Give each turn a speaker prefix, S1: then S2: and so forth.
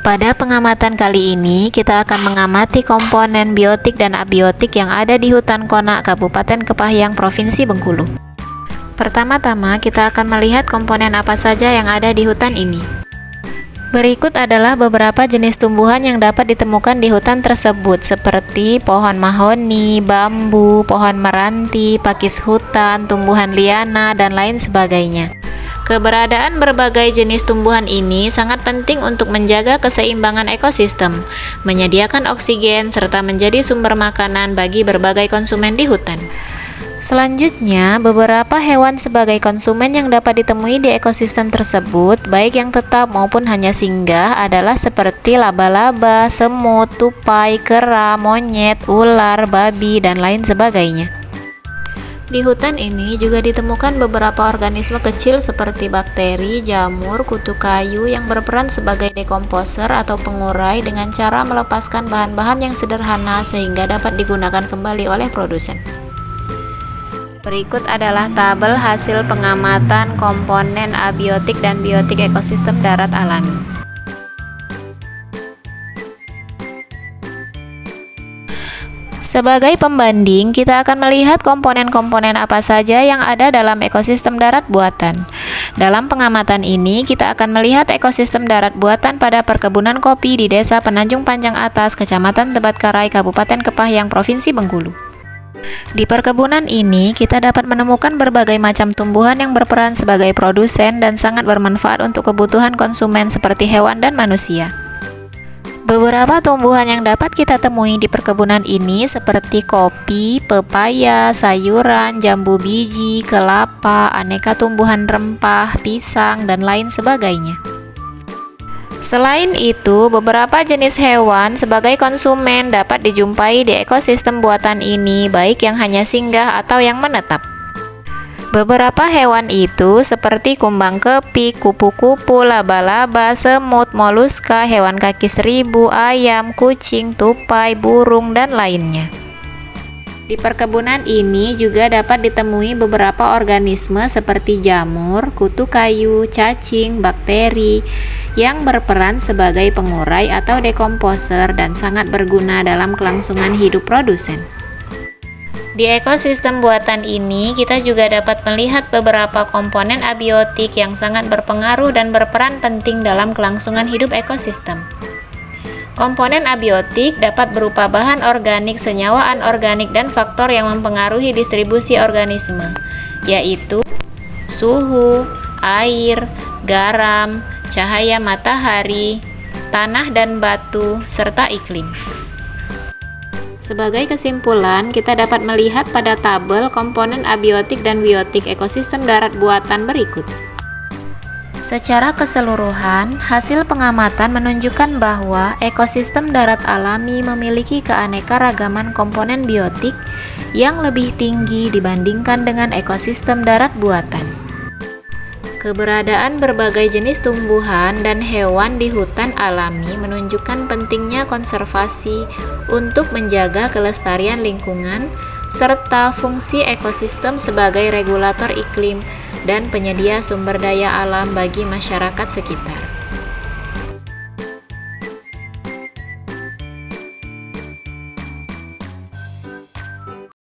S1: Pada pengamatan kali ini, kita akan mengamati komponen biotik dan abiotik yang ada di hutan Konak, Kabupaten Kepahyang, Provinsi Bengkulu. Pertama-tama, kita akan melihat komponen apa saja yang ada di hutan ini. Berikut adalah beberapa jenis tumbuhan yang dapat ditemukan di hutan tersebut, seperti pohon mahoni, bambu, pohon meranti, pakis hutan, tumbuhan liana, dan lain sebagainya. Keberadaan berbagai jenis tumbuhan ini sangat penting untuk menjaga keseimbangan ekosistem, menyediakan oksigen, serta menjadi sumber makanan bagi berbagai konsumen di hutan. Selanjutnya, beberapa hewan sebagai konsumen yang dapat ditemui di ekosistem tersebut, baik yang tetap maupun hanya singgah, adalah seperti laba-laba, semut, tupai, kera, monyet, ular, babi, dan lain sebagainya. Di hutan ini juga ditemukan beberapa organisme kecil seperti bakteri, jamur, kutu kayu yang berperan sebagai dekomposer atau pengurai dengan cara melepaskan bahan-bahan yang sederhana sehingga dapat digunakan kembali oleh produsen. Berikut adalah tabel hasil pengamatan komponen abiotik dan biotik ekosistem darat alami. Sebagai pembanding, kita akan melihat komponen-komponen apa saja yang ada dalam ekosistem darat buatan. Dalam pengamatan ini, kita akan melihat ekosistem darat buatan pada perkebunan kopi di Desa Penanjung Panjang Atas, Kecamatan Tebatkarai, Kabupaten Kepahyang, Provinsi Bengkulu. Di perkebunan ini, kita dapat menemukan berbagai macam tumbuhan yang berperan sebagai produsen dan sangat bermanfaat untuk kebutuhan konsumen seperti hewan dan manusia. Beberapa tumbuhan yang dapat kita temui di perkebunan ini seperti kopi, pepaya, sayuran, jambu biji, kelapa, aneka tumbuhan rempah, pisang, dan lain sebagainya. Selain itu, beberapa jenis hewan sebagai konsumen dapat dijumpai di ekosistem buatan ini, baik yang hanya singgah atau yang menetap. Beberapa hewan itu seperti kumbang kepik, kupu-kupu, laba-laba, semut, moluska, hewan kaki seribu, ayam, kucing, tupai, burung, dan lainnya. Di perkebunan ini juga dapat ditemui beberapa organisme seperti jamur, kutu kayu, cacing, bakteri, yang berperan sebagai pengurai atau dekomposer dan sangat berguna dalam kelangsungan hidup produsen. Di ekosistem buatan ini, kita juga dapat melihat beberapa komponen abiotik yang sangat berpengaruh dan berperan penting dalam kelangsungan hidup ekosistem. Komponen abiotik dapat berupa bahan organik, senyawa anorganik, dan faktor yang mempengaruhi distribusi organisme, yaitu suhu, air, garam, cahaya matahari, tanah dan batu, serta iklim. Sebagai kesimpulan, kita dapat melihat pada tabel komponen abiotik dan biotik ekosistem darat buatan berikut. Secara keseluruhan, hasil pengamatan menunjukkan bahwa ekosistem darat alami memiliki keanekaragaman komponen biotik yang lebih tinggi dibandingkan dengan ekosistem darat buatan. Keberadaan berbagai jenis tumbuhan dan hewan di hutan alami menunjukkan pentingnya konservasi untuk menjaga kelestarian lingkungan, serta fungsi ekosistem sebagai regulator iklim dan penyedia sumber daya alam bagi masyarakat sekitar.